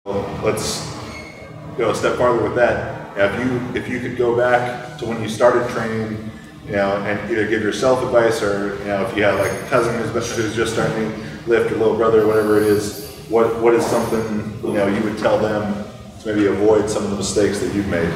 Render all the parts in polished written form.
Let's go a step farther with that. If you could go back to when you started training, and either give yourself advice or, if you had like a cousin who's just starting to lift, or little brother, or whatever it is, what is something, you would tell them to maybe avoid some of the mistakes that you've made?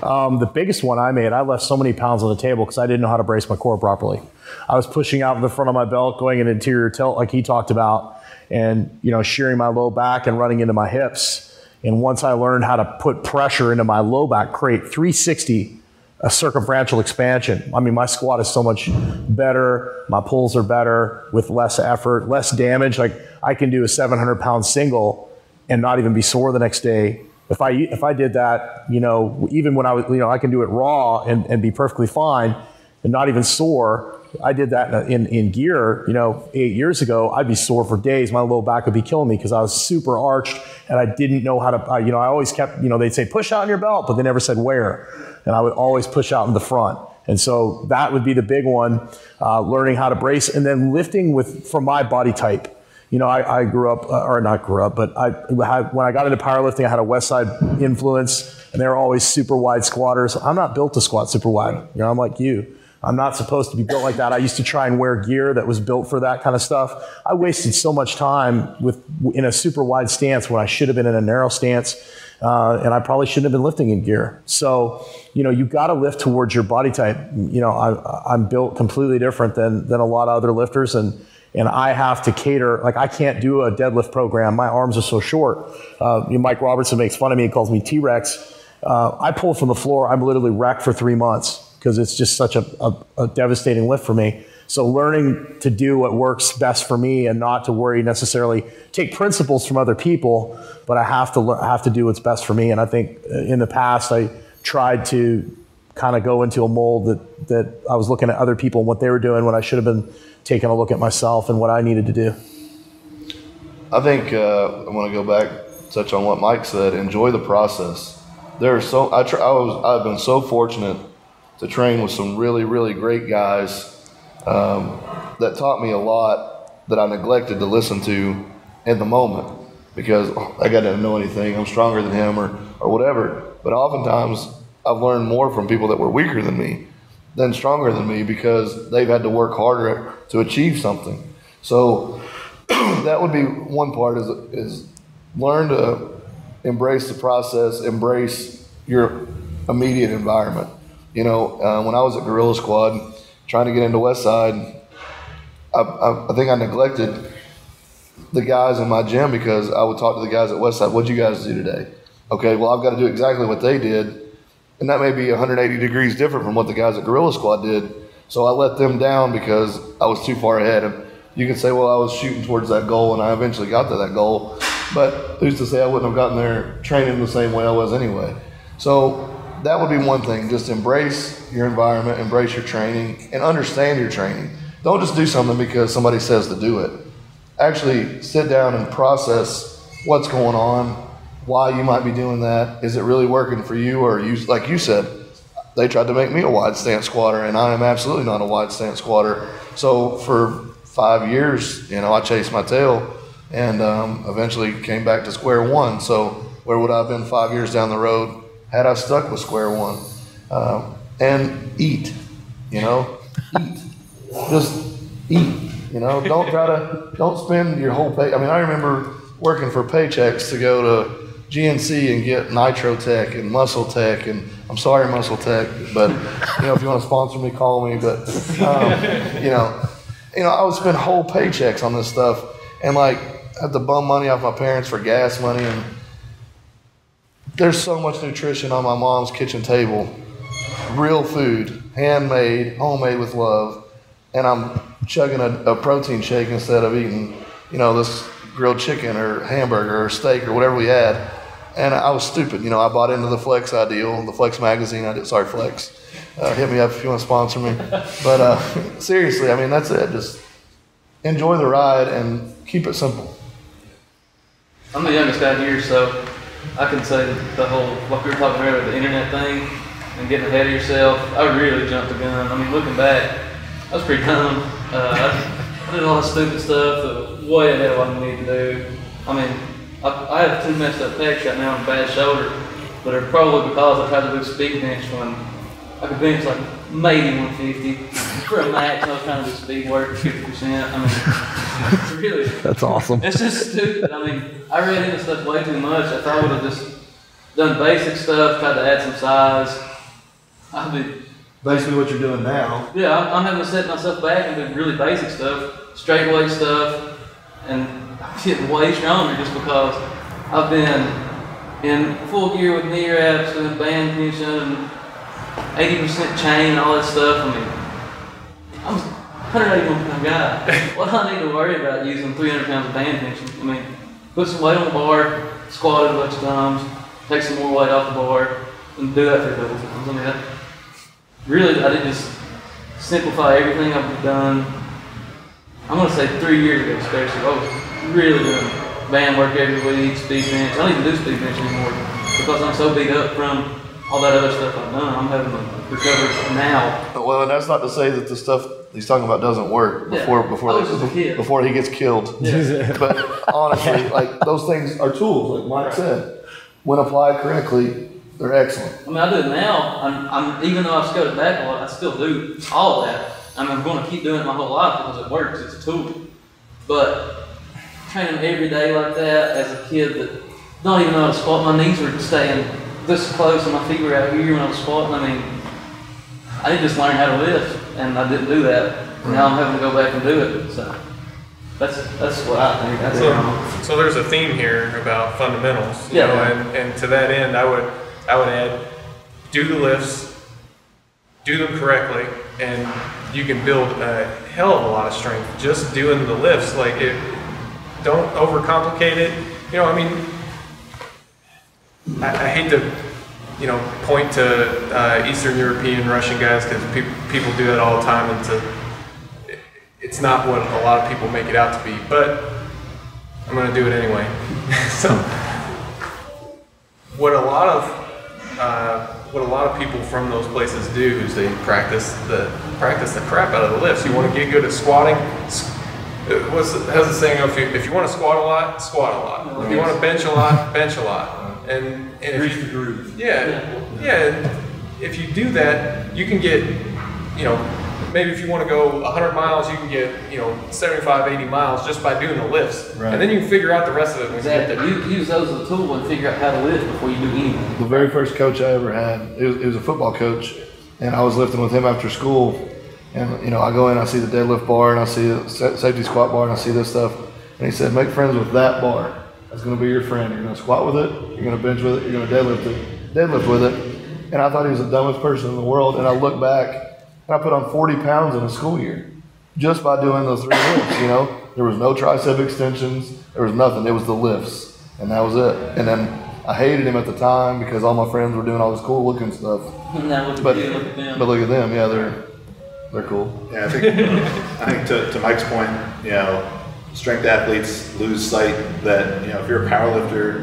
The biggest one I made, I left so many pounds on the table because I didn't know how to brace my core properly. I was pushing out in the front of my belt, going in anterior tilt like he talked about, and shearing my low back and running into my hips. And once I learned how to put pressure into my low back, create 360, a circumferential expansion. I mean, my squat is so much better. My pulls are better with less effort, less damage. Like I can do a 700-pound single and not even be sore the next day. If I did that, even when I was, I can do it raw and be perfectly fine and not even sore. I did that in gear, 8 years ago. I'd be sore for days. My low back would be killing me because I was super arched and I didn't know how to, I always kept, they'd say push out in your belt, but they never said where. And I would always push out in the front. And so that would be the big one, learning how to brace, and then lifting from my body type. I grew up, or not grew up, but when I got into powerlifting, I had a West Side influence, and they were always super wide squatters. I'm not built to squat super wide. I'm like you. I'm not supposed to be built like that. I used to try and wear gear that was built for that kind of stuff. I wasted so much time in a super wide stance when I should have been in a narrow stance, and I probably shouldn't have been lifting in gear. So, you've got to lift towards your body type. I'm built completely different than a lot of other lifters, and I have to cater. Like I can't do a deadlift program. My arms are so short. Mike Robertson makes fun of me and calls me T-Rex. I pull from the floor. I'm literally wrecked for 3 months because it's just such a devastating lift for me. So learning to do what works best for me and not to worry necessarily, take principles from other people, but I have to do what's best for me. And I think in the past, I tried to kind of go into a mold that I was looking at other people and what they were doing when I should have been taking a look at myself and what I needed to do. I think I want to go back, touch on what Mike said, enjoy the process. I've been so fortunate to train with some really, really great guys that taught me a lot that I neglected to listen to in the moment because I got to know anything. I'm stronger than him or whatever. But oftentimes I've learned more from people that were weaker than me than stronger than me because they've had to work harder to achieve something. So that would be one part is learn to embrace the process, embrace your immediate environment. When I was at Gorilla Squad trying to get into Westside, I think I neglected the guys in my gym because I would talk to the guys at Westside, what'd you guys do today? Okay, well, I've got to do exactly what they did. And that may be 180 degrees different from what the guys at Gorilla Squad did. So I let them down because I was too far ahead. And you can say, well, I was shooting towards that goal and I eventually got to that goal. But who's to say I wouldn't have gotten there training the same way I was anyway? So that would be one thing. Just embrace your environment, embrace your training, and understand your training. Don't just do something because somebody says to do it. Actually sit down and process what's going on, why you might be doing that. Is it really working for you? Or you, like you said, they tried to make me a wide stance squatter, and I am absolutely not a wide stance squatter. So for 5 years, I chased my tail and eventually came back to square one. So where would I have been 5 years down the road had I stuck with square one? And eat, eat. Just eat, don't spend your whole pay. I mean, I remember working for paychecks to go to GNC and get Nitro Tech and Muscle Tech, and I'm sorry, Muscle Tech, but if you want to sponsor me, call me. But I would spend whole paychecks on this stuff, and I had to bum money off my parents for gas money. And there's so much nutrition on my mom's kitchen table, real food, handmade, homemade with love, and I'm chugging a protein shake instead of eating, this grilled chicken or hamburger or steak or whatever we had. And I was stupid. I bought into the Flex Ideal, the Flex magazine. Flex. Hit me up if you want to sponsor me. But seriously, I mean, that's it. Just enjoy the ride and keep it simple. I'm the youngest guy here, so I can say the whole, like we were talking earlier, the internet thing and getting ahead of yourself. I really jumped the gun. I mean, looking back, I was pretty dumb. I did a lot of stupid stuff that was way ahead of what I needed to do. I mean, I have 2 messed up pecs right now and a bad shoulder, but it's probably because I tried to do speed bench when I could bench like maybe 150 for a max. I was trying to do speed work 50%. I mean, it's really, That's awesome. it's just stupid. I mean, I read into stuff way too much. If I would have just done basic stuff, tried to add some size, I'd be. Basically what you're doing now. Yeah, I'm having to set myself back and do really basic stuff, straightaway stuff, and I'm getting way stronger just because I've been in full gear with knee wraps, doing band tension, 80% chain, all that stuff. I mean, I'm a 181 pound guy. What do I need to worry about using 300 pounds of band tension? I mean, put some weight on the bar, squat it a bunch of times, take some more weight off the bar, and do that for a couple times. I mean, really, I did just simplify everything I've done. I'm going to say 3 years ago, especially. I was really doing band work every week, speed bench. I don't even do speed bench anymore because I'm so beat up from all that other stuff I've done. I'm having to recover now. Well, and that's not to say that the stuff he's talking about doesn't work before he gets killed. Yeah. But honestly, like those things are tools, like Mike said. When applied correctly, they're excellent. I mean, I do it now. I'm even though I've scaled it back a lot, I still do all of that. I mean, I'm going to keep doing it my whole life because it works. It's a tool. But training every day like that as a kid that don't even know how to squat, my knees were staying this close and my feet were out here when I was squatting. I mean, I didn't just learn how to lift, and I didn't do that. And now I'm having to go back and do it. So that's what I think. That's so there's a theme here about fundamentals. You Yeah. know, and to that end, I would add, do the lifts, do them correctly, and you can build a hell of a lot of strength just doing the lifts. Like, don't overcomplicate it. You know, I mean, I hate to, you know, point to Eastern European, Russian guys because people do that all the time, and it's not what a lot of people make it out to be. But I'm going to do it anyway. So, what a lot of people from those places do is they practice the crap out of the lifts. You want to get good at squatting. How's the saying go? If you want to squat a lot, squat a lot. If you want to bench a lot, bench a lot. And if you, groove. yeah. If you do that, you can get, you know, maybe if you want to go 100 miles, you can get, you know, 75, 80 miles just by doing the lifts. Right. And then you can figure out the rest of it. exactly. You use those as a tool and figure out how to lift before you do anything. The very first coach I ever had, it was a football coach, and I was lifting with him after school. And, you know, I go in, I see the deadlift bar, and I see the safety squat bar, and I see this stuff. And he said, make friends with that bar. That's going to be your friend. You're going to squat with it, you're going to bench with it, you're going to deadlift with it. And I thought he was the dumbest person in the world. And I look back, and I put on 40 pounds in a school year just by doing those 3 lifts, you know. There was no tricep extensions. There was nothing. It was the lifts, and that was it. And then I hated him at the time because all my friends were doing all this cool looking stuff. Now look But at them. Yeah, they're cool. Yeah, I think to Mike's point, you know, strength athletes lose sight that, you know, if you're a power lifter,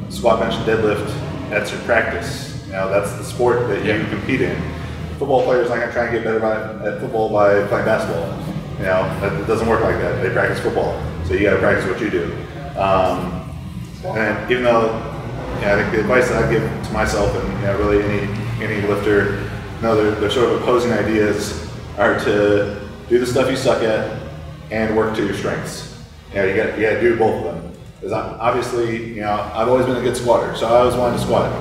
squat, bench, and deadlift, that's your practice. You know, that's the sport that you compete in. Football players aren't going to try and get better at football by playing basketball. You know, it doesn't work like that. They practice football, so you got to practice what you do. And even though, you know, I think the advice that I give to myself and, you know, really any lifter, you know, they're sort of opposing ideas are to do the stuff you suck at and work to your strengths. You know, you got to do both of them. Because obviously, you know, I've always been a good squatter, so I always wanted to squat.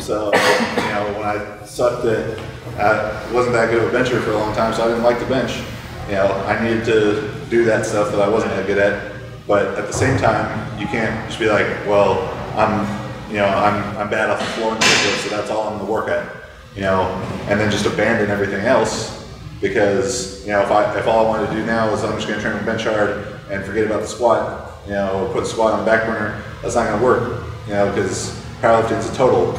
So, you know, when I sucked at, I wasn't that good of a bencher for a long time, so I didn't like to bench. You know, I needed to do that stuff that I wasn't that good at. But at the same time, you can't just be like, well, I'm bad off the floor and so that's all I'm going to work at. You know, and then just abandon everything else. Because, you know, if all I want to do now is I'm just going to train with bench hard and forget about the squat, you know, or put the squat on the back burner, that's not going to work, you know, because powerlifting is a total.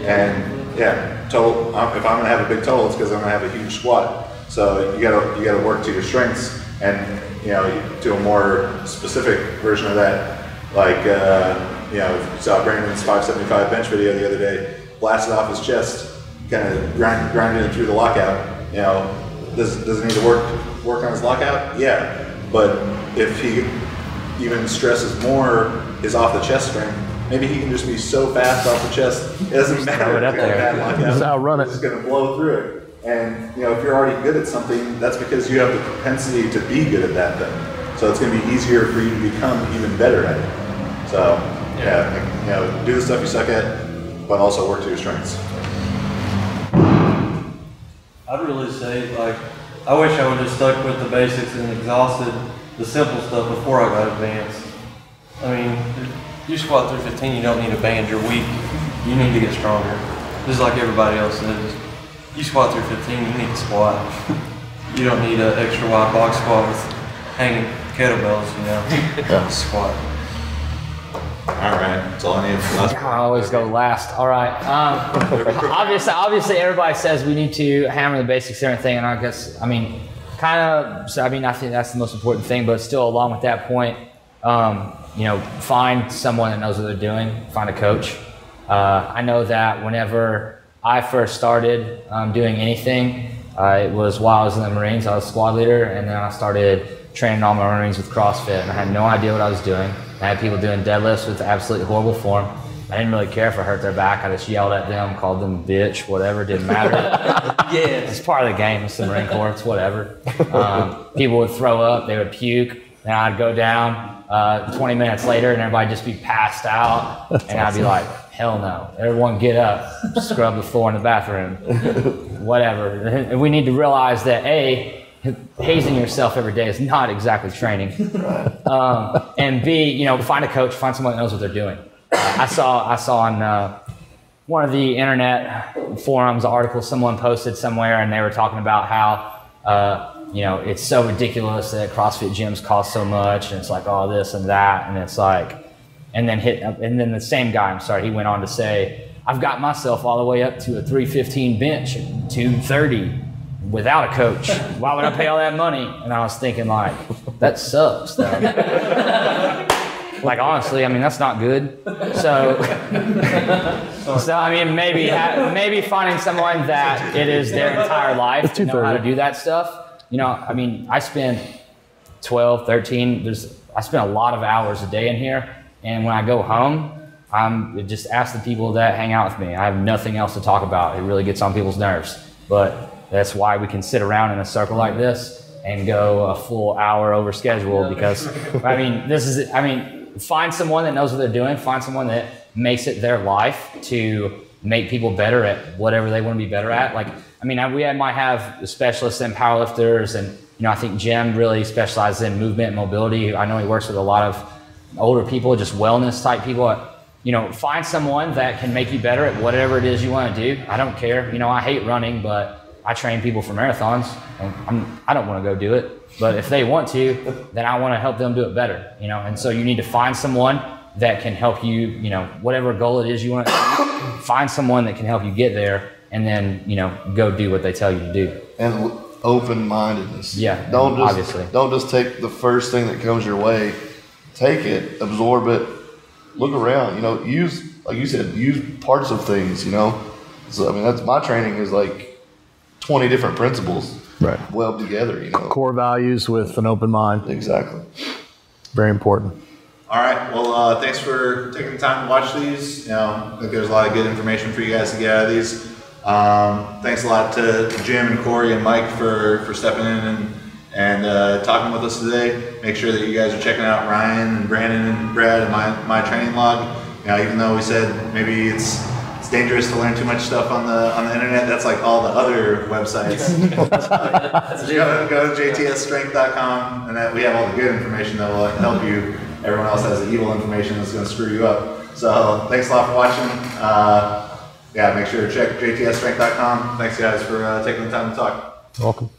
And yeah, total. If I'm going to have a big total, it's because I'm going to have a huge squat. So you got to work to your strengths and, you know, to a more specific version of that. Like, you know, saw Brandon's 575 bench video the other day, blasted off his chest, kind of grinding it through the lockout, you know. Does he need to work on his lockout? Yeah, but if he even stresses more is off the chest strength, maybe he can just be so fast off the chest, it doesn't matter. it up there. Just outrun it. It's just going to blow through it. And if you're already good at something, that's because you have the propensity to be good at that thing. So it's going to be easier for you to become even better at it. So do the stuff you suck at, but also work to your strengths. I'd really say, like, I wish I would have stuck with the basics and exhausted the simple stuff before I got advanced. I mean, you squat 315, you don't need to band your weak. You need to get stronger. Just like everybody else says. You squat 315, you need to squat. You don't need an extra wide box squat with hanging kettlebells, Yeah. Squat. All right, that's all I need. I always go last. All right. Obviously, everybody says we need to hammer the basics and everything, and I guess, I think that's the most important thing. But still, along with that point, find someone that knows what they're doing. Find a coach. I know that whenever I first started doing anything, it was while I was in the Marines. I was squad leader, and then I started training all my Marines with CrossFit, and I had no idea what I was doing. I had people doing deadlifts with absolutely horrible form. I didn't really care if I hurt their back. I just yelled at them, called them bitch, whatever, didn't matter. It's part of the game. It's the Marine Corps, it's whatever. People would throw up, they would puke, and I'd go down 20 minutes later and everybody just be passed out. And I'd be like, hell no. Everyone get up, scrub the floor in the bathroom, whatever. And we need to realize that hazing yourself every day is not exactly training. And B, find a coach, find someone that knows what they're doing. I saw on one of the internet forums articles someone posted somewhere, and they were talking about how it's so ridiculous that CrossFit gyms cost so much, and it's like all this and that, and it's like, and then the same guy, he went on to say, I've got myself all the way up to a 315 bench, 230 without a coach. Why would I pay all that money? And I was thinking, like, that sucks though. Like, honestly, that's not good. So maybe finding someone that it is their entire life to know how to do that stuff. I spend 12, 13, I spend a lot of hours a day in here. And when I go home, I'm just ask the people that hang out with me. I have nothing else to talk about. It really gets on people's nerves. But that's why we can sit around in a circle like this and go a full hour over schedule, because find someone that knows what they're doing, find someone that makes it their life to make people better at whatever they want to be better at. We might have specialists and powerlifters, and I think Jim really specializes in movement and mobility. I know he works with a lot of older people, just wellness type people. Find someone that can make you better at whatever it is you want to do. I don't care. I hate running, but I train people for marathons, and I don't want to go do it. But if they want to, then I want to help them do it better. And so you need to find someone that can help you, whatever goal it is you want to achieve, find someone that can help you get there, and then, go do what they tell you to do. And open-mindedness. Yeah, don't just take the first thing that comes your way. Take it, absorb it, look around. Use, like you said, use parts of things. So that's my training is like 20 different principles, right, weld together. Core values with an open mind. Exactly. Very important. All right. Well, thanks for taking the time to watch these. I think there's a lot of good information for you guys to get out of these. Thanks a lot to Jim and Corey and Mike for stepping in and talking with us today. Make sure that you guys are checking out Ryan and Brandon and Brad and my training log. Even though we said maybe it's dangerous to learn too much stuff on the internet, that's like all the other websites. Go to jtsstrength.com, and we have all the good information that will help you. Everyone else has the evil information that's going to screw you up. So thanks a lot for watching. Make sure to check jtsstrength.com. Thanks guys for taking the time to talk. Welcome.